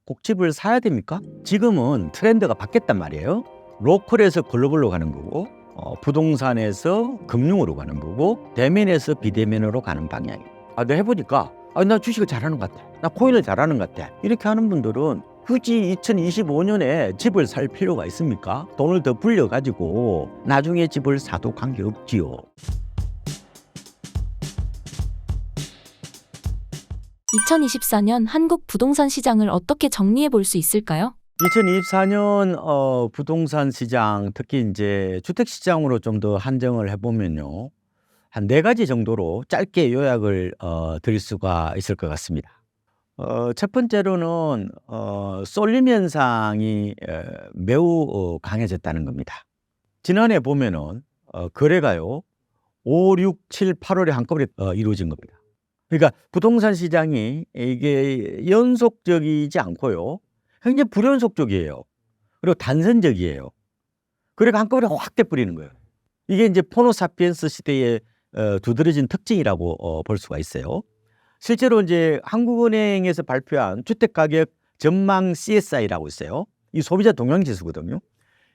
꼭 집을 사야 됩니까? 지금은 트렌드가 바뀌었단 말이에요. 로컬에서 글로벌로 가는 거고, 부동산에서 금융으로 가는 거고, 대면에서 비대면으로 가는 방향이에요. 내가 해보니까 나 주식을 잘하는 것 같아, 나 코인을 잘하는 것 같아, 이렇게 하는 분들은 굳이 2025년에 집을 살 필요가 있습니까? 돈을 더 불려가지고 나중에 집을 사도 관계없지요. 2024년 한국 부동산 시장을 어떻게 정리해 볼 수 있을까요? 2024년 부동산 시장, 특히 이제 주택 시장으로 좀 더 한정을 해보면요, 한 4가지 정도로 짧게 요약을 드릴 수가 있을 것 같습니다. 첫 번째로는 쏠림 현상이 매우 강해졌다는 겁니다. 지난해 보면은 거래가요 5, 6, 7, 8월에 한꺼번에 이루어진 겁니다. 그러니까 부동산 시장이 이게 연속적이지 않고요, 굉장히 불연속적이에요. 그리고 단선적이에요. 그러니까 한꺼번에 확 돼버리는 거예요. 이게 이제 호모사피엔스 시대의 두드러진 특징이라고 볼 수가 있어요. 실제로 이제 한국은행에서 발표한 주택가격 전망 CSI라고 있어요. 이 소비자 동향지수거든요.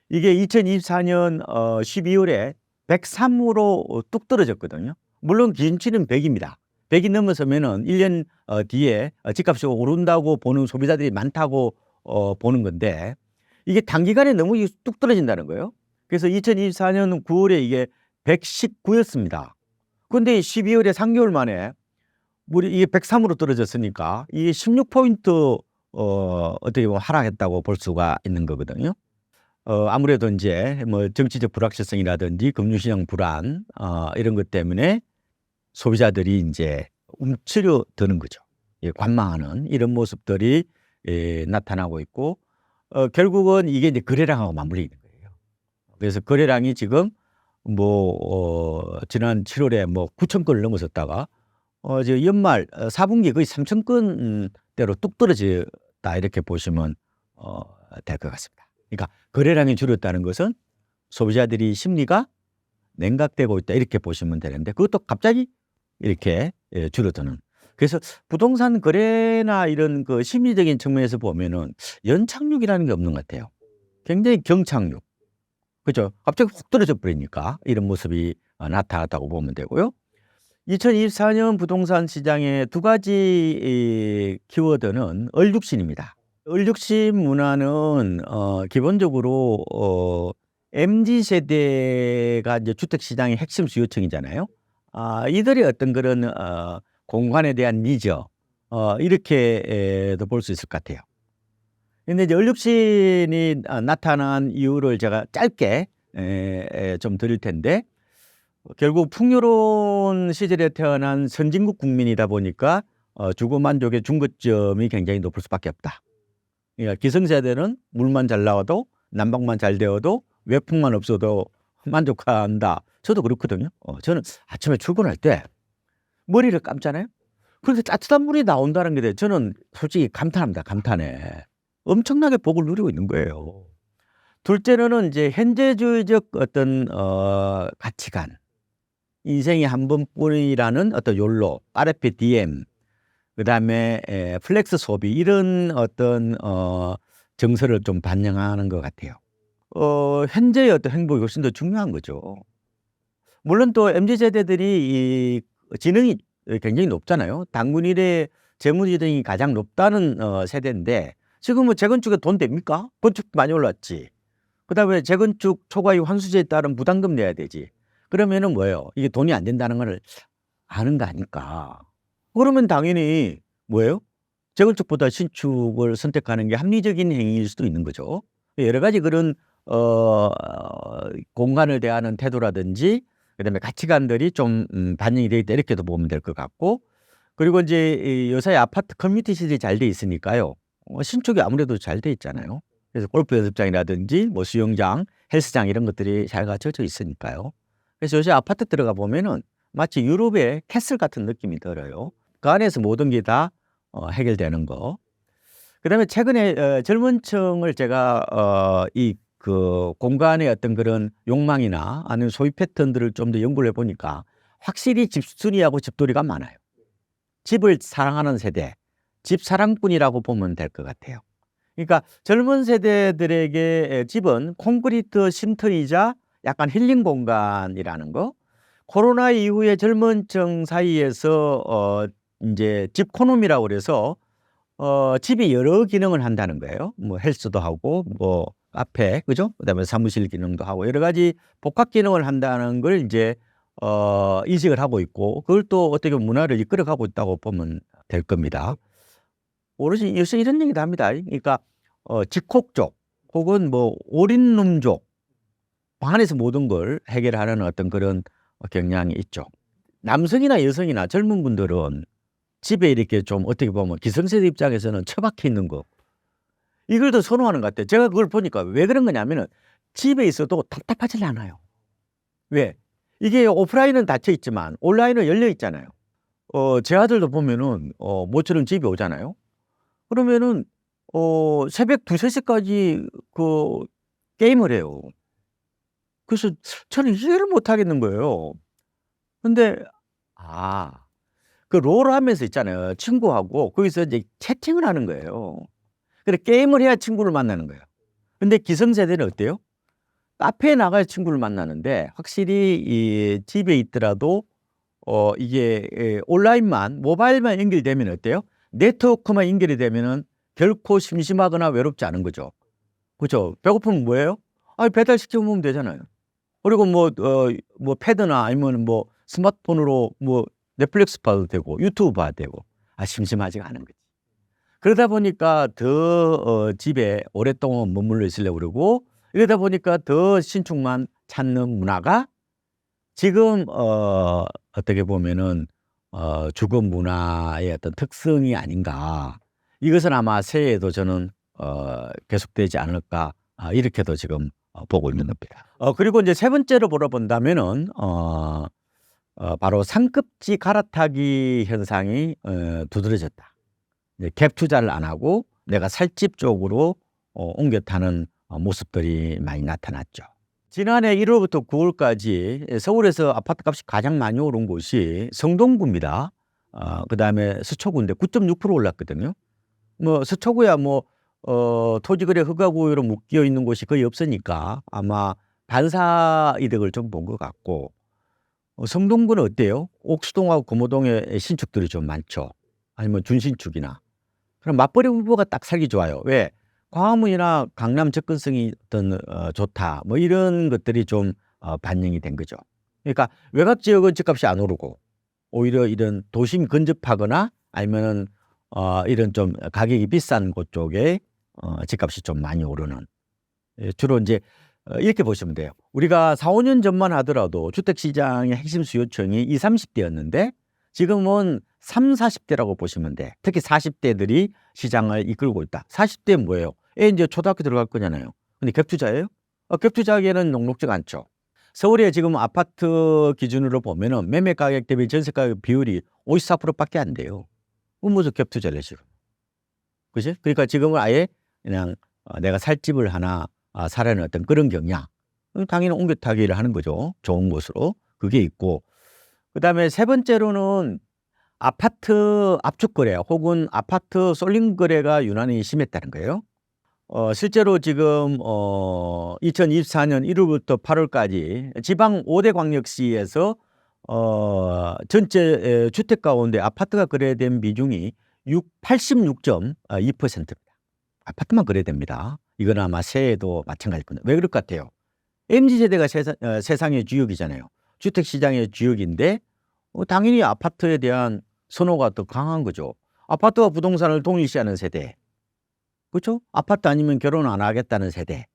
이게 2024년 12월에 103으로 뚝 떨어졌거든요. 물론 기준치는 100입니다. 100이 넘어서면은 1년 뒤에 집값이 오른다고 보는 소비자들이 많다고 보는 건데, 이게 단기간에 너무 뚝 떨어진다는 거예요. 그래서 2024년 9월에 이게 119였습니다. 그런데 12월에 3개월 만에 이게 103으로 떨어졌으니까 이게 16포인트 어떻게 보면 하락했다고 볼 수가 있는 거거든요. 아무래도 이제 뭐 정치적 불확실성이라든지 금융시장 불안 이런 것 때문에 소비자들이 이제 움츠려 드는 거죠. 관망하는 이런 모습들이 나타나고 있고, 결국은 이게 이제 거래량하고 맞물리는 거예요. 그래서 거래량이 지금 지난 7월에 9천 건을 넘어섰다가 이제 연말 4분기 거의 3천 건대로 뚝 떨어졌다, 이렇게 보시면 될 것 같습니다. 그러니까 거래량이 줄었다는 것은 소비자들이 심리가 냉각되고 있다, 이렇게 보시면 되는데, 그것도 갑자기 이렇게 줄어드는. 그래서 부동산 거래나 이런 그 심리적인 측면에서 보면은 연착륙이라는 게 없는 것 같아요. 굉장히 경착륙. 그렇죠? 갑자기 훅 떨어져 버리니까 이런 모습이 나타났다고 보면 되고요. 2024년 부동산 시장의 2가지 키워드는 얼죽신입니다. 얼죽신 문화는 기본적으로 MZ 세대가 이제 주택 시장의 핵심 수요층이잖아요. 이들의 어떤 그런 공간에 대한 니즈, 이렇게도 볼 수 있을 것 같아요. 근데 이제 얼죽신이 나타난 이유를 제가 짧게 좀 드릴 텐데, 결국 풍요로운 시절에 태어난 선진국 국민이다 보니까 주거 만족의 중거점이 굉장히 높을 수밖에 없다. 그러니까 기성세대는 물만 잘 나와도, 난방만 잘 되어도, 외풍만 없어도 만족한다. 저도 그렇거든요. 저는 아침에 출근할 때 머리를 감잖아요. 그런데 따뜻한 물이 나온다는 게 저는 솔직히 감탄합니다. 감탄해. 엄청나게 복을 누리고 있는 거예요. 둘째로는 이제 현재주의적 어떤 가치관, 인생이 한 번뿐이라는 어떤 욜로, RFP DM, 그다음에 플렉스 소비, 이런 어떤 정서를 좀 반영하는 것 같아요. 현재의 어떤 행복이 훨씬 더 중요한 거죠. 물론 또 MZ세대들이 이 지능이 굉장히 높잖아요. 단군 이래 재무지능이 가장 높다는 세대인데, 지금 뭐 재건축에 돈 됩니까? 건축 많이 올랐지. 그다음에 재건축 초과이익 환수제에 따른 부담금 내야 되지. 그러면은 뭐예요? 이게 돈이 안 된다는 걸 아는 거 아닐까. 그러면 당연히 뭐예요? 재건축보다 신축을 선택하는 게 합리적인 행위일 수도 있는 거죠. 여러 가지 그런 공간을 대하는 태도라든지, 그다음에 가치관들이 좀 반영이 돼 있다, 이렇게도 보면 될 것 같고, 그리고 이제 요새 아파트 커뮤니티 시설이 잘 돼 있으니까요. 신축이 아무래도 잘 돼 있잖아요. 그래서 골프 연습장이라든지 수영장, 헬스장, 이런 것들이 잘 갖춰져 있으니까요. 그래서 요새 아파트 들어가 보면은 마치 유럽의 캐슬 같은 느낌이 들어요. 그 안에서 모든 게 다 해결되는 거. 그다음에 최근에 젊은 층을 제가 이 그 공간의 어떤 그런 욕망이나 아니면 소비 패턴들을 좀 더 연구를 해 보니까 확실히 집순이하고 집돌이가 많아요. 집을 사랑하는 세대, 집 사랑꾼이라고 보면 될 것 같아요. 그러니까 젊은 세대들에게 집은 콘크리트 쉼터이자 약간 힐링 공간이라는 거. 코로나 이후에 젊은 층 사이에서 인제 집코노미라고 그래서 집이 여러 기능을 한다는 거예요. 뭐 헬스도 하고 뭐 카페 그죠? 그다음에 사무실 기능도 하고 여러 가지 복합 기능을 한다는 걸 인제 인식을 하고 있고 그걸 또 어떻게 보면 문화를 이끌어 가고 있다고 보면 될 겁니다. 오롯이 요새 이런 얘기도 합니다. 그러니까 집콕족 혹은 뭐 올인룸족 방 안에서 모든 걸 해결하는 어떤 그런 경향이 있죠. 남성이나 여성이나 젊은 분들은 집에 이렇게 좀 어떻게 보면 기성세대 입장에서는 처박혀 있는 거 이걸 더 선호하는 것 같아요. 제가 그걸 보니까 왜 그런 거냐면은 집에 있어도 답답하질 않아요. 왜? 이게 오프라인은 닫혀 있지만 온라인은 열려 있잖아요. 제 아들도 보면은 모처럼 집에 오잖아요. 그러면은 새벽 2-3 시까지 그 게임을 해요. 그래서 저는 이해를 못 하겠는 거예요. 근데 그 롤하면서 있잖아요. 친구하고 거기서 이제 채팅을 하는 거예요. 그래 게임을 해야 친구를 만나는 거예요. 근데 기성세대는 어때요? 카페에 나가야 친구를 만나는데 확실히 이 집에 있더라도 이게 온라인만 모바일만 연결되면 어때요? 네트워크만 연결이 되면은 결코 심심하거나 외롭지 않은 거죠. 그죠? 배고프면 뭐예요? 배달시켜 먹으면 되잖아요. 그리고 뭐 패드나 아니면 뭐 스마트폰으로 뭐 넷플릭스 봐도 되고 유튜브 봐도 되고 심심하지가 않은 거지. 그러다 보니까 더 집에 오랫동안 머물러 있으려고 그러고 이러다 보니까 더 신축만 찾는 문화가 지금 어떻게 보면은 주거 문화의 어떤 특성이 아닌가. 이것은 아마 새해에도 저는 계속되지 않을까 이렇게도 지금 보고 있는 겁니다. 그리고 이제 세 번째로 보러본다면은 바로 상급지 갈아타기 현상이 두드러졌다. 이제 갭 투자를 안 하고 내가 살 집 쪽으로 옮겨 타는 모습들이 많이 나타났죠. 지난해 1 월부터 9 월까지 서울에서 아파트값이 가장 많이 오른 곳이 성동구입니다. 그다음에 서초구인데 9.6% 올랐거든요. 뭐 서초구야 뭐 토지거래 허가구역으로 묶여 있는 곳이 거의 없으니까 아마 반사 이득을 좀 본 것 같고 성동구는 어때요? 옥수동하고 금호동에 신축들이 좀 많죠. 아니면 준신축이나. 그럼 맞벌이 부부가 딱 살기 좋아요. 왜? 광화문이나 강남 접근성이 어떤 좋다. 뭐 이런 것들이 좀 반영이 된 거죠. 그러니까 외곽 지역은 집값이 안 오르고 오히려 이런 도심 근접하거나 아니면은 이런 좀 가격이 비싼 곳 쪽에 집값이 좀 많이 오르는. 주로 이제 이렇게 보시면 돼요. 우리가 4-5년 전만 하더라도 주택 시장의 핵심 수요층이 20-30 대였는데 지금은 30-40 대라고 보시면 돼. 특히 40 대들이 시장을 이끌고 있다. 40 대는 뭐예요? 이제 초등학교 들어갈 거잖아요. 근데 갭 투자예요? 갭 투자하기에는 녹록지가 않죠. 서울에 지금 아파트 기준으로 보면은 매매 가격 대비 전세 가격 비율이 54% 밖에 안 돼요. 무슨 갭 투자를 해 지금. 그지? 그러니까 지금은 아예 그냥 내가 살 집을 하나 사라는 어떤 그런 경향. 당연히 옮겨 타기를 하는 거죠. 좋은 곳으로. 그게 있고. 그다음에 세 번째로는 아파트 압축 거래 혹은 아파트 쏠림 거래가 유난히 심했다는 거예요. 실제로 지금 2024년 1 월부터 8 월까지 지방 5 대 광역시에서 전체 주택 가운데 아파트가 거래된 비중이 86.2%입니다. 아파트만 거래됩니다. 이건 아마 새해에도 마찬가지일 겁니다. 왜 그럴 것 같아요? MZ세대가 세상의 주역이잖아요. 주택 시장의 주역인데 당연히 아파트에 대한 선호가 더 강한 거죠. 아파트와 부동산을 동일시하는 세대. 그렇죠? 아파트 아니면 결혼 안 하겠다는 세대.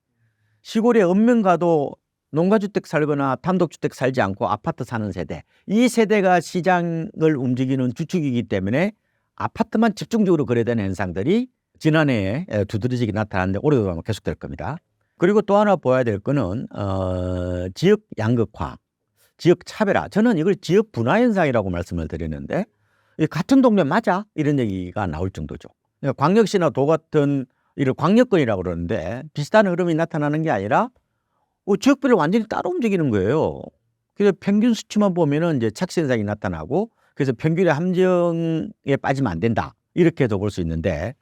시골에 읍면 가도 농가주택 살거나 단독주택 살지 않고 아파트 사는 세대. 이 세대가 시장을 움직이는 주축이기 때문에 아파트만 집중적으로 거래되는 현상들이 지난해에 두드러지게 나타났는데 올해도 아마 계속될 겁니다. 그리고 또 하나 봐야 될 거는 지역 양극화, 지역 차별화. 저는 이걸 지역 분화 현상이라고 말씀을 드리는데 같은 동네 맞아? 이런 얘기가 나올 정도죠. 광역시나 도 같은 이를 광역권이라고 그러는데 비슷한 흐름이 나타나는 게 아니라 지역별로 완전히 따로 움직이는 거예요. 그래서 평균 수치만 보면은 이제 착시 현상이 나타나고 그래서 평균의 함정에 빠지면 안 된다. 이렇게도 볼 수 있는데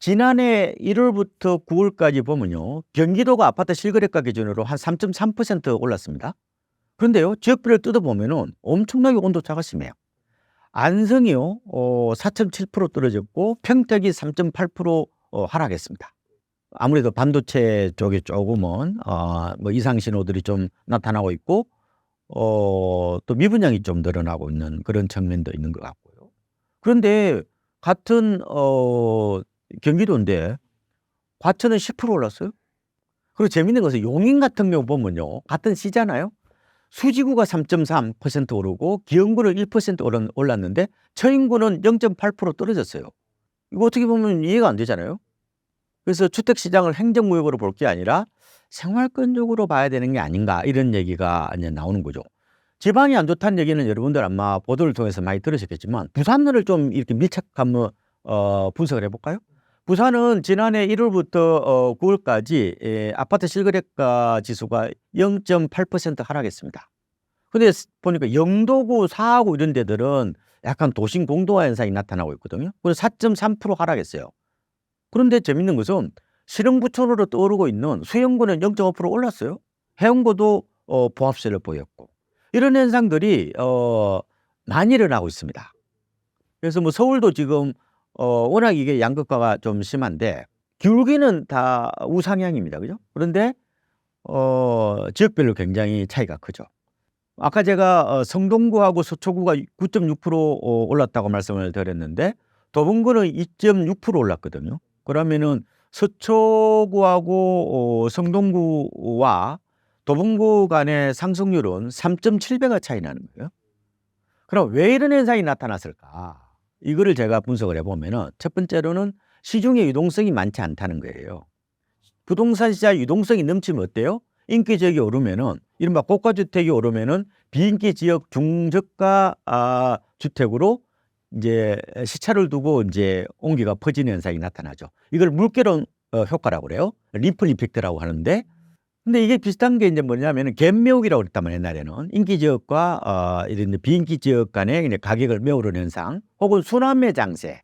지난해 1월부터 9월까지 보면요. 경기도가 아파트 실거래가 기준으로 한 3.3% 올랐습니다. 그런데요. 지역별로 뜯어보면은 엄청나게 온도차가 심해요. 안성이요. 4.7% 떨어졌고 평택이 3.8% 하락했습니다. 아무래도 반도체 쪽에 조금은 뭐 이상 신호들이 좀 나타나고 있고 또 미분양이 좀 늘어나고 있는 그런 측면도 있는 것 같고요. 그런데 같은 경기도인데 과천은 10% 올랐어요. 그리고 재밌는 것은 용인 같은 경우 보면요. 같은 시잖아요. 수지구가 3.3% 오르고 기흥구는 1% 올랐는데 처인구는 0.8% 떨어졌어요. 이거 어떻게 보면 이해가 안 되잖아요. 그래서 주택시장을 행정무역으로 볼 게 아니라 생활권적으로 봐야 되는 게 아닌가 이런 얘기가 이제 나오는 거죠. 지방이 안 좋다는 얘기는 여러분들 아마 보도를 통해서 많이 들으셨겠지만 부산을 좀 이렇게 밀착 한번 분석을 해볼까요? 부산은 지난해 1월부터 9월까지 아파트 실거래가 지수가 0.8% 하락했습니다. 근데 보니까 영도구, 사하구 이런 데들은 약간 도심 공동화 현상이 나타나고 있거든요. 그래서 4.3% 하락했어요. 그런데 재밌는 것은 실흥부촌으로 떠오르고 있는 수영구는 0.5% 올랐어요. 해운구도 보합세를 보였고 이런 현상들이 많이 일어나고 있습니다. 그래서 뭐 서울도 지금 워낙 이게 양극화가 좀 심한데 기울기는 다 우상향입니다. 그죠? 그런데 지역별로 굉장히 차이가 크죠. 아까 제가 성동구하고 서초구가 9.6% 올랐다고 말씀을 드렸는데 도봉구는 2.6% 올랐거든요. 그러면은 서초구하고 성동구와 도봉구 간의 상승률은 3.7배가 차이 나는 거예요. 그럼 왜 이런 현상이 나타났을까? 이거를 제가 분석을 해보면은 첫 번째로는 시중에 유동성이 많지 않다는 거예요. 부동산 시장 유동성이 넘치면 어때요? 인기 지역이 오르면은 이른바 고가주택이 오르면은 비인기 지역 중저가 주택으로 이제 시차를 두고 이제 온기가 퍼지는 현상이 나타나죠. 이걸 물결 효과라고 그래요. 리플 이펙트라고 하는데, 근데 이게 비슷한 게 이제 뭐냐면은 갭매우기라고 그랬단 말이에요. 옛날에는 인기 지역과 이런 비인기 지역 간의 이제 가격을 메우는 현상, 혹은 순환매 장세.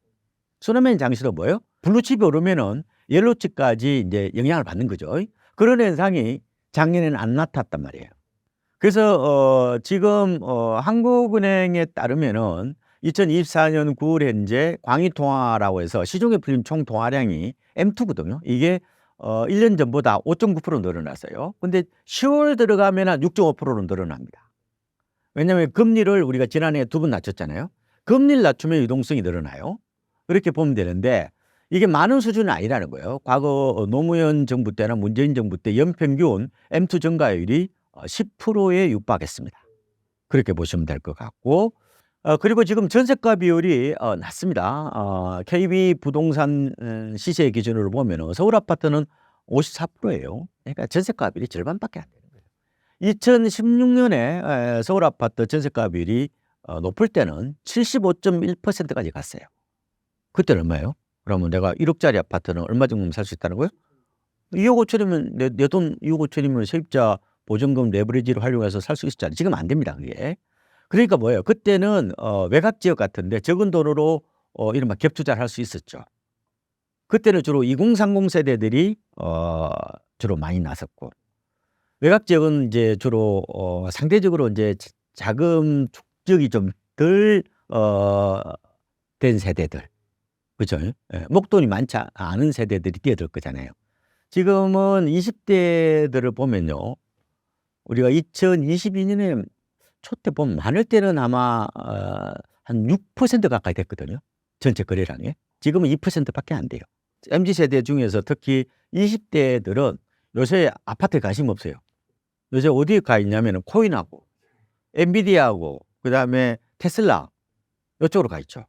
순환매 장세도 뭐예요? 블루칩이 오르면은 옐로칩까지 이제 영향을 받는 거죠. 그런 현상이 작년에는 안 나타났단 말이에요. 그래서 지금 한국은행에 따르면은 2024년 9월 현재 광의통화라고 해서 시중에 풀린 총 통화량이 M2거든요. 이게 1년 전보다 5.9% 늘어났어요. 근데 10월 들어가면 한 6.5%로 늘어납니다. 왜냐하면 금리를 우리가 지난해 2번 낮췄잖아요. 금리를 낮추면 유동성이 늘어나요. 그렇게 보면 되는데 이게 많은 수준은 아니라는 거예요. 과거 노무현 정부 때나 문재인 정부 때 연평균 M2 증가율이 10%에 육박했습니다. 그렇게 보시면 될 것 같고 그리고 지금 전세가 비율이 낮습니다. KB 부동산 시세 기준으로 보면 서울 아파트는 54%예요. 그러니까 전세가 비율이 절반밖에 안 되는 거예요. 2016년에 서울 아파트 전세가 비율이 높을 때는 75.1%까지 갔어요. 그때는 얼마예요? 그러면 내가 1억짜리 아파트는 얼마 정도면 살 수 있다는 거예요? 2억 5천이면 내 돈 2억 5천이면 세입자 보증금 레버리지를 활용해서 살 수 있었잖아요. 지금 안 됩니다, 그게. 그러니까 뭐예요? 그때는 외곽 지역 같은데 적은 돈으로 이른바 갭 투자를 할 수 있었죠. 그때는 주로 2030 세대들이 주로 많이 나섰고 외곽 지역은 이제 주로 상대적으로 이제 자금 축적이 좀 덜 된 세대들. 그죠? 예. 목돈이 많지 않은 세대들이 뛰어들 거잖아요. 지금은 20대들을 보면요. 우리가 2022년에 초 때 보면 많을 때는 아마 한 6% 가까이 됐거든요. 전체 거래량이. 지금은 2%밖에 안 돼요. MZ세대 중에서 특히 20대들은 요새 아파트에 관심 없어요. 요새 어디에 가 있냐면 코인하고 엔비디아하고 그다음에 테슬라 이쪽으로 가 있죠.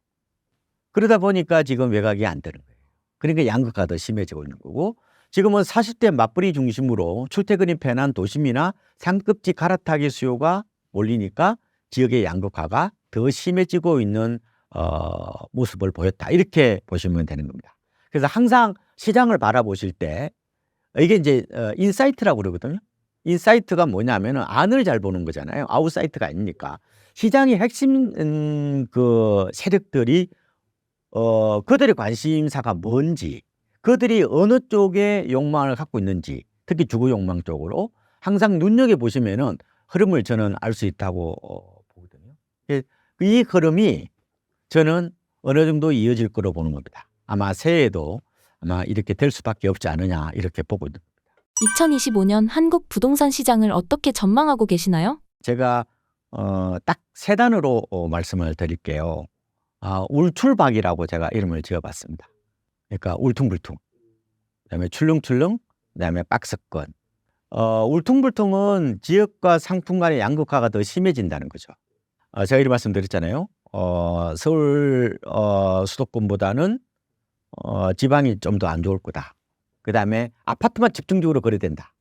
그러다 보니까 지금 외곽이 안 되는 거예요. 그러니까 양극화가 더 심해지고 있는 거고 지금은 40대 맞벌이 중심으로 출퇴근이 편한 도심이나 상급지 갈아타기 수요가 몰리니까 지역의 양극화가 더 심해지고 있는 모습을 보였다. 이렇게 보시면 되는 겁니다. 그래서 항상 시장을 바라보실 때 이게 이제 인사이트라고 그러거든요. 인사이트가 뭐냐면은 안을 잘 보는 거잖아요. 아웃사이트가 아니니까. 시장의 핵심 그 세력들이 그들의 관심사가 뭔지 그들이 어느 쪽에 욕망을 갖고 있는지, 특히 주거 욕망 쪽으로 항상 눈여겨보시면은 흐름을 저는 알 수 있다고 보거든요. 이 흐름이 저는 어느 정도 이어질 거로 보는 겁니다. 아마 새해에도 아마 이렇게 될 수밖에 없지 않느냐 이렇게 보고 있는 겁니다. 2025년 한국 부동산 시장을 어떻게 전망하고 계시나요? 제가 딱 세 단어로 말씀을 드릴게요. 울출박이라고 제가 이름을 지어봤습니다. 그러니까 울퉁불퉁, 그다음에 출렁출렁, 그다음에 박스권. 울퉁불퉁은 지역과 상품 간의 양극화가 더 심해진다는 거죠. 제가 이런 말씀드렸잖아요. 서울 수도권보다는 지방이 좀 더 안 좋을 거다. 그다음에 아파트만 집중적으로 거래된다.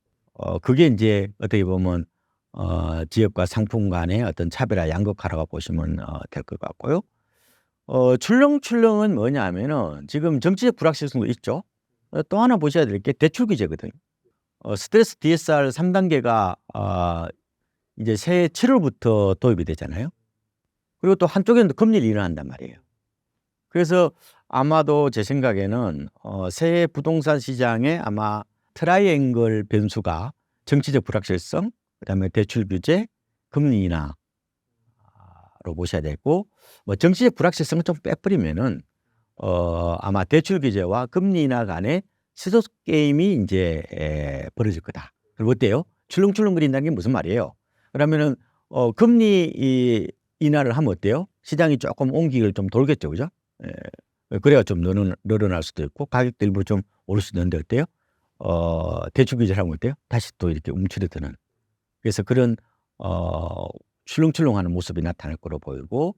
그게 이제 어떻게 보면 지역과 상품 간의 어떤 차별화 양극화라고 보시면 될 것 같고요. 출렁출렁은 뭐냐면은 지금 정치적 불확실성도 있죠. 또 하나 보셔야 될 게 대출 규제거든요. 스트레스 DSR 3단계가 이제 새해 7월부터 도입이 되잖아요. 그리고 또 한쪽에는 금리를 인하한단 말이에요. 그래서 아마도 제 생각에는 새해 부동산 시장에 아마 트라이앵글 변수가 정치적 불확실성, 그다음에 대출 규제, 금리 인하로 보셔야 되고, 뭐 정치적 불확실성을 좀 빼버리면은 아마 대출 규제와 금리 인하 간의 시소 게임이 이제 벌어질 거다. 그리고 어때요? 출렁출렁거린다는 게 무슨 말이에요? 그러면은 금리 인하를 하면 어때요? 시장이 조금 옹기를 좀 돌겠죠, 그죠? 그래야 좀 늘어날 수도 있고 가격도 일부러 좀 오를 수도 있는데 어때요? 대출 규제를 하면 어때요? 다시 또 이렇게 움츠러드는. 그래서 그런 출렁출렁하는 모습이 나타날 거로 보이고,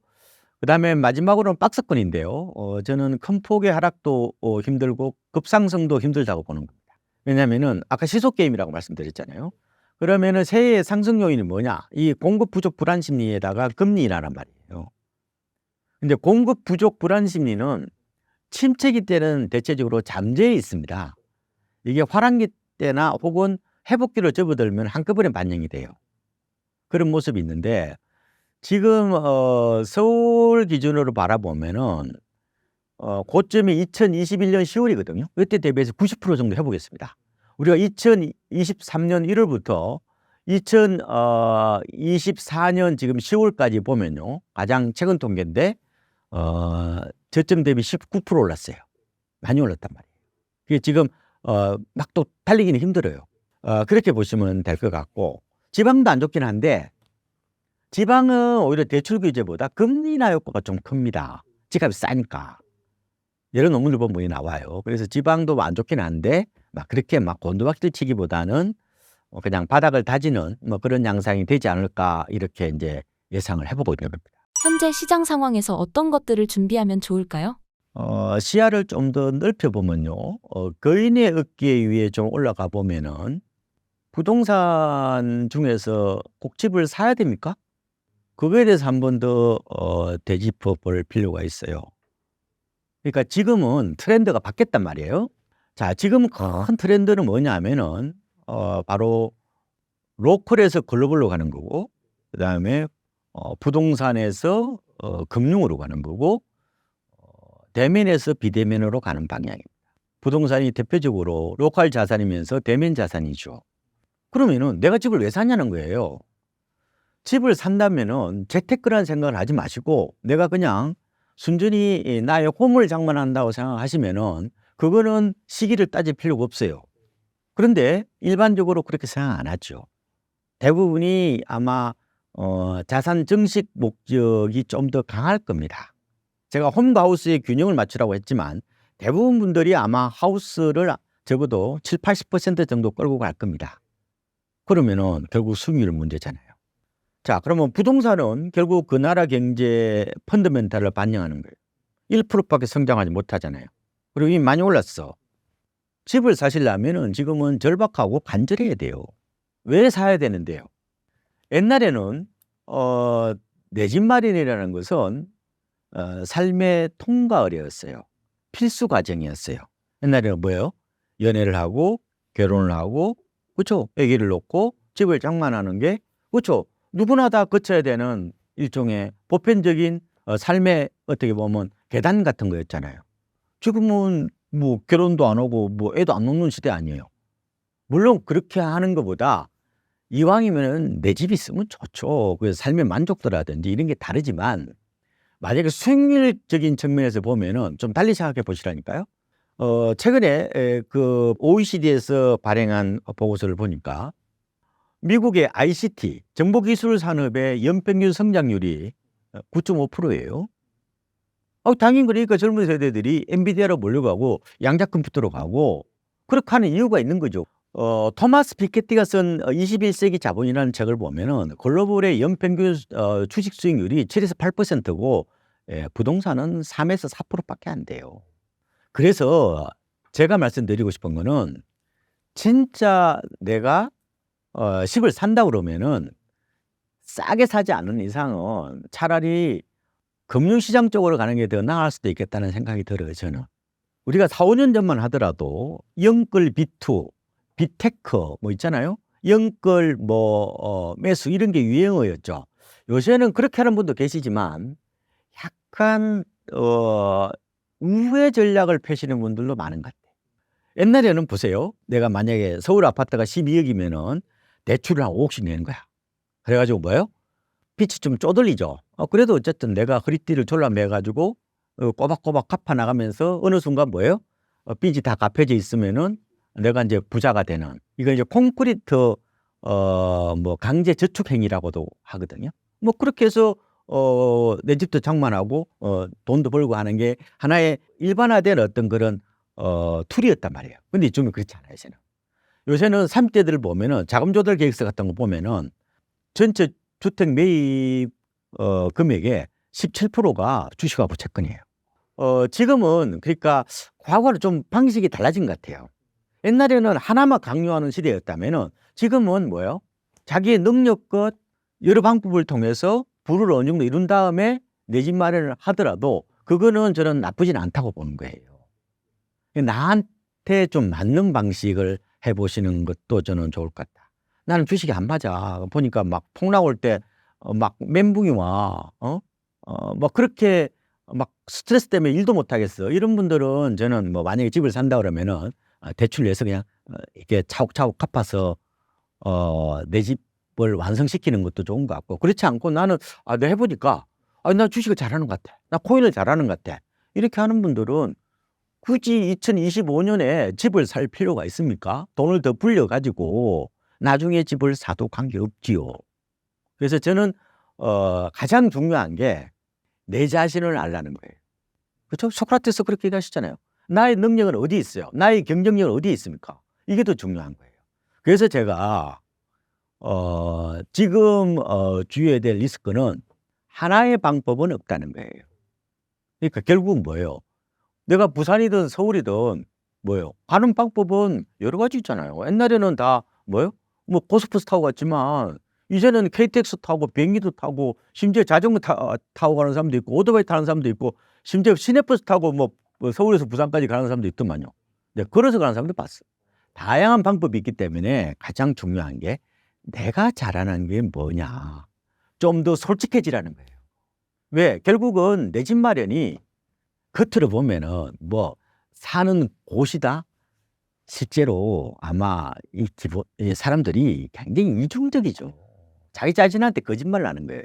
그다음에 마지막으로는 박스권인데요. 저는 큰 폭의 하락도 힘들고 급상승도 힘들다고 보는 겁니다. 왜냐하면은 아까 시소 게임이라고 말씀드렸잖아요. 그러면은 새해의 상승 요인이 뭐냐? 이 공급 부족 불안 심리에다가 금리 인하란 말이에요. 근데 공급 부족 불안 심리는 침체기 때는 대체적으로 잠재해 있습니다. 이게 화랑기 때나 혹은 회복기로 접어들면 한꺼번에 반영이 돼요. 그런 모습이 있는데 지금 서울 기준으로 바라보면은 고점이 2021년 10월이거든요. 이때 대비해서 90% 정도 회복했습니다. 우리가 2023년 1월부터 2024년 지금 10월까지 보면요, 가장 최근 통계인데 저점 대비 19% 올랐어요. 많이 올랐단 말이에요. 그게 지금 막 또 달리기는 힘들어요. 그렇게 보시면 될 것 같고, 지방도 안 좋긴 한데 지방은 오히려 대출 규제보다 금리 인하 효과가 좀 큽니다. 집값이 싸니까. 여러 논문을 보면 나와요. 그래서 지방도 안 좋긴 한데 막 그렇게 막 곤두박질 치기보다는 그냥 바닥을 다지는 뭐 그런 양상이 되지 않을까 이렇게 이제 예상을 해보고 있는 겁니다. 현재 시장 상황에서 어떤 것들을 준비하면 좋을까요? 시야를 좀 더 넓혀보면요. 거인의 어깨 위에 좀 올라가 보면은 부동산 중에서 꼭 집을 사야 됩니까? 그거에 대해서 한 번 더 되짚어 볼 필요가 있어요. 그러니까 지금은 트렌드가 바뀌었단 말이에요. 자, 지금 큰 트렌드는 뭐냐면은 바로 로컬에서 글로벌로 가는 거고, 그다음에 부동산에서 금융으로 가는 거고, 대면에서 비대면으로 가는 방향입니다. 부동산이 대표적으로 로컬 자산이면서 대면 자산이죠. 그러면은 내가 집을 왜 사냐는 거예요. 집을 산다면은 재테크라는 생각을 하지 마시고 내가 그냥 순전히 나의 홈을 장만한다고 생각하시면은 그거는 시기를 따질 필요가 없어요. 그런데 일반적으로 그렇게 생각 안 하죠. 대부분이 아마 자산 증식 목적이 좀 더 강할 겁니다. 제가 홈과 하우스의 균형을 맞추라고 했지만 대부분 분들이 아마 하우스를 적어도 70~80% 정도 끌고 갈 겁니다. 그러면은 결국 수익률 문제잖아요. 자, 그러면 부동산은 결국 그 나라 경제 펀더멘탈을 반영하는 거예요. 1%밖에 성장하지 못하잖아요. 그리고 이미 많이 올랐어. 집을 사시려면은 지금은 절박하고 간절해야 돼요. 왜 사야 되는데요? 옛날에는 내 집 마련이라는 것은 삶의 통과의례였어요. 필수 과정이었어요. 옛날에는 뭐예요? 연애를 하고 결혼을 하고, 그렇죠? 아기를 놓고 집을 장만하는 게, 그렇죠? 누구나 다 거쳐야 되는 일종의 보편적인 삶의 어떻게 보면 계단 같은 거였잖아요. 지금은 뭐 결혼도 안 하고 뭐 애도 안 놓는 시대 아니에요. 물론 그렇게 하는 것보다 이왕이면은 내 집 있으면 좋죠. 그래서 삶의 만족도라든지 이런 게 다르지만 만약에 수익률적인 측면에서 보면은 좀 달리 생각해 보시라니까요. 최근에 그 OECD에서 발행한 보고서를 보니까 미국의 ICT 정보기술 산업의 연평균 성장률이 9.5%예요. 당연히 그러니까 젊은 세대들이 엔비디아로 몰려가고 양자 컴퓨터로 가고 그렇게 하는 이유가 있는 거죠. 토마스 피케티가 쓴 21세기 자본이라는 책을 보면은 글로벌의 연평균 주식 수익률이 7에서 8%고 부동산은 3에서 4%밖에 안 돼요. 그래서 제가 말씀드리고 싶은 거는 진짜 내가 집을 산다 그러면은 싸게 사지 않는 이상은 차라리 금융시장 쪽으로 가는 게 더 나을 수도 있겠다는 생각이 들어요, 저는. 우리가 4-5년 전만 하더라도 영끌 비투, 비테크 뭐 있잖아요. 영끌 매수 이런 게 유행어였죠. 요새는 그렇게 하는 분도 계시지만 약간 우회 전략을 펴시는 분들도 많은 것 같아요. 옛날에는 보세요. 내가 만약에 서울 아파트가 12억이면은 대출을 한 5억씩 내는 거야. 그래가지고 뭐예요? 빚이 좀 쪼들리죠. 그래도 어쨌든 내가 허리띠를 졸라매 가지고 꼬박꼬박 갚아 나가면서 어느 순간 뭐예요? 빚이 다 갚여져 있으면은 내가 이제 부자가 되는, 이걸 이제 콘크리트 강제 저축 행위라고도 하거든요. 뭐 그렇게 해서 내 집도 장만하고 돈도 벌고 하는 게 하나의 일반화된 어떤 그런 툴이었단 말이에요. 근데 요즘은 그렇지 않아요, 요새는. 요새는 30대들 보면은 자금 조달 계획서 같은 거 보면은 전체 주택 매입 금액의 17%가 주식하고 채권이에요. 지금은 그러니까 과거는 좀 방식이 달라진 것 같아요. 옛날에는 하나만 강요하는 시대였다면은 지금은 뭐예요? 자기의 능력껏 여러 방법을 통해서 부를 어느 정도 이룬 다음에 내 집 마련을 하더라도 그거는 저는 나쁘진 않다고 보는 거예요. 나한테 좀 맞는 방식을 해보시는 것도 저는 좋을 것 같다. 나는 주식이 안 맞아. 보니까 막 폭락 올 때 막 멘붕이 와. 막 그렇게 막 스트레스 때문에 일도 못 하겠어. 이런 분들은 저는 뭐 만약에 집을 산다 그러면은 대출 내서 그냥 이렇게 차곡차곡 갚아서 내 집을 완성시키는 것도 좋은 것 같고, 그렇지 않고 나는 내가 해보니까 나 주식을 잘하는 것 같아. 나 코인을 잘하는 것 같아. 이렇게 하는 분들은 굳이 2025년에 집을 살 필요가 있습니까? 돈을 더 불려가지고 나중에 집을 사도 관계없지요. 그래서 저는 가장 중요한 게 내 자신을 알라는 거예요. 그렇죠? 소크라테스 그렇게 얘기하셨잖아요. 나의 능력은 어디 있어요? 나의 경쟁력은 어디 있습니까? 이게 더 중요한 거예요. 그래서 제가 지금 주의해야 될 리스크는 하나의 방법은 없다는 거예요. 그러니까 결국은 뭐예요? 내가 부산이든 서울이든 뭐예요? 가는 방법은 여러 가지 있잖아요. 옛날에는 다 뭐예요? 뭐 고속버스 타고 갔지만 이제는 KTX 타고 비행기도 타고 심지어 자전거 타고 가는 사람도 있고 오토바이 타는 사람도 있고 심지어 시내버스 타고 뭐 서울에서 부산까지 가는 사람도 있더만요. 네, 걸어서 가는 사람도 봤어. 다양한 방법이 있기 때문에 가장 중요한 게 내가 잘하는 게 뭐냐. 좀 더 솔직해지라는 거예요. 왜? 결국은 내 집 마련이 겉으로 보면은 뭐 사는 곳이다. 실제로 아마 이 사람들이 굉장히 이중적이죠. 자기 자신한테 거짓말을 하는 거예요.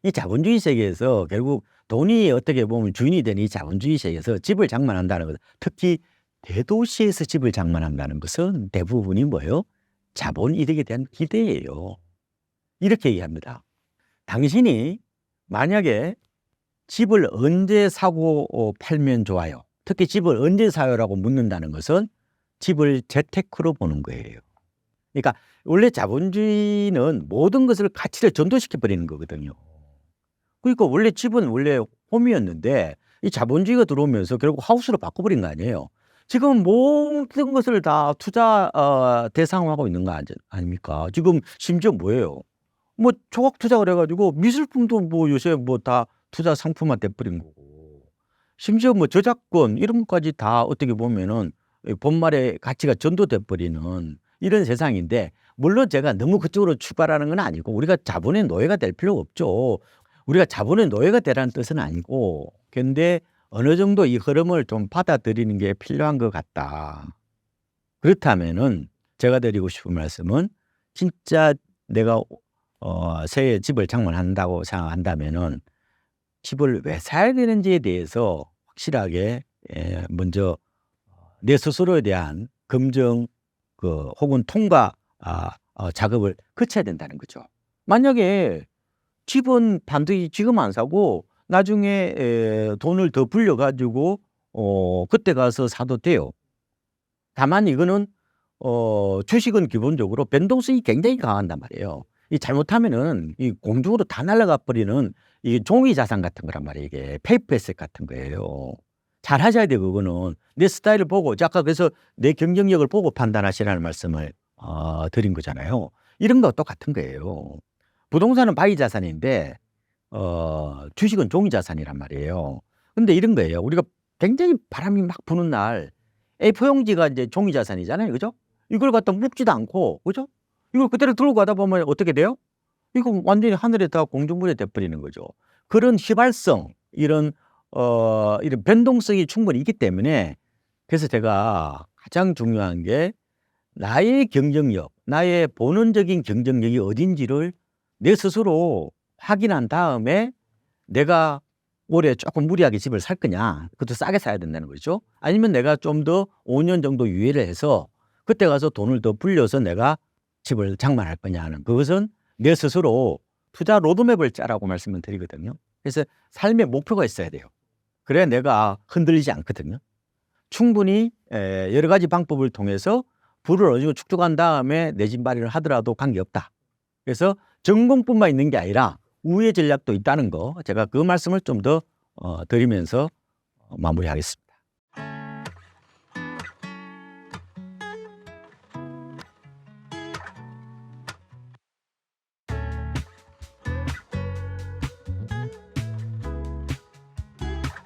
이 자본주의 세계에서 결국 돈이 어떻게 보면 주인이 되는 이 자본주의 세계에서 집을 장만한다는 것, 특히 대도시에서 집을 장만한다는 것은 대부분이 뭐예요? 자본 이득에 대한 기대예요. 이렇게 얘기합니다. 당신이 만약에 집을 언제 사고 팔면 좋아요? 특히 집을 언제 사요라고 묻는다는 것은 집을 재테크로 보는 거예요. 그러니까 원래 자본주의는 모든 것을 가치를 전도시켜 버리는 거거든요. 그러니까 원래 집은 원래 홈이었는데 이 자본주의가 들어오면서 결국 하우스로 바꿔버린 거 아니에요. 지금 모든 것을 다 투자 대상화하고 있는 거 아닙니까? 지금 심지어 뭐예요? 뭐 조각 투자 그래가지고 미술품도 뭐 요새 뭐 다 투자 상품화 돼버린 거고, 심지어 뭐 저작권 이런 것까지 다 어떻게 보면은 본말의 가치가 전도돼 버리는 이런 세상인데, 물론 제가 너무 그쪽으로 출발하는 건 아니고 우리가 자본의 노예가 될 필요가 없죠. 우리가 자본의 노예가 되라는 뜻은 아니고, 근데 어느 정도 이 흐름을 좀 받아들이는 게 필요한 것 같다. 그렇다면은 제가 드리고 싶은 말씀은 진짜 내가 새해 집을 장만한다고 생각한다면은 집을 왜 사야 되는지에 대해서 확실하게 먼저 내 스스로에 대한 검증 혹은 통과 작업을 거쳐야 된다는 거죠. 만약에 집은 반드시 지금 안 사고 나중에 돈을 더 불려 가지고 그때 가서 사도 돼요. 다만 이거는 주식은 기본적으로 변동성이 굉장히 강한단 말이에요. 이 잘못하면은 이 공중으로 다 날아가 버리는 이 종이 자산 같은 거란 말이에요. 이게 페이퍼 에셋 같은 거예요. 잘 하셔야 돼요 그거는. 내 스타일을 보고 아까 그래서 내 경쟁력을 보고 판단하시라는 말씀을 드린 거잖아요. 이런 거 똑같은 거예요. 부동산은 바이 자산인데 주식은 종이 자산이란 말이에요. 근데 이런 거예요. 우리가 굉장히 바람이 막 부는 날 A4 용지가 이제 종이 자산이잖아요. 그죠? 이걸 갖다 묶지도 않고 그죠? 이걸 그대로 들고 가다 보면 어떻게 돼요? 이거 완전히 하늘에 다 공중분해 돼 버리는 거죠. 그런 휘발성 이런 이런 변동성이 충분히 있기 때문에 그래서 제가 가장 중요한 게 나의 경쟁력, 나의 본원적인 경쟁력이 어딘지를 내 스스로 확인한 다음에 내가 올해 조금 무리하게 집을 살 거냐, 그것도 싸게 사야 된다는 거죠. 아니면 내가 좀 더 5년 정도 유예를 해서 그때 가서 돈을 더 불려서 내가 집을 장만할 거냐 하는 그것은 내 스스로 투자 로드맵을 짜라고 말씀을 드리거든요. 그래서 삶의 목표가 있어야 돼요. 그래야 내가 흔들리지 않거든요. 충분히 여러 가지 방법을 통해서 부를 어느 정도 축적한 다음에 내 집 마련을 하더라도 관계없다. 그래서 전공뿐만 있는 게 아니라 우회 전략도 있다는 거 제가 그 말씀을 좀 더 드리면서 마무리하겠습니다.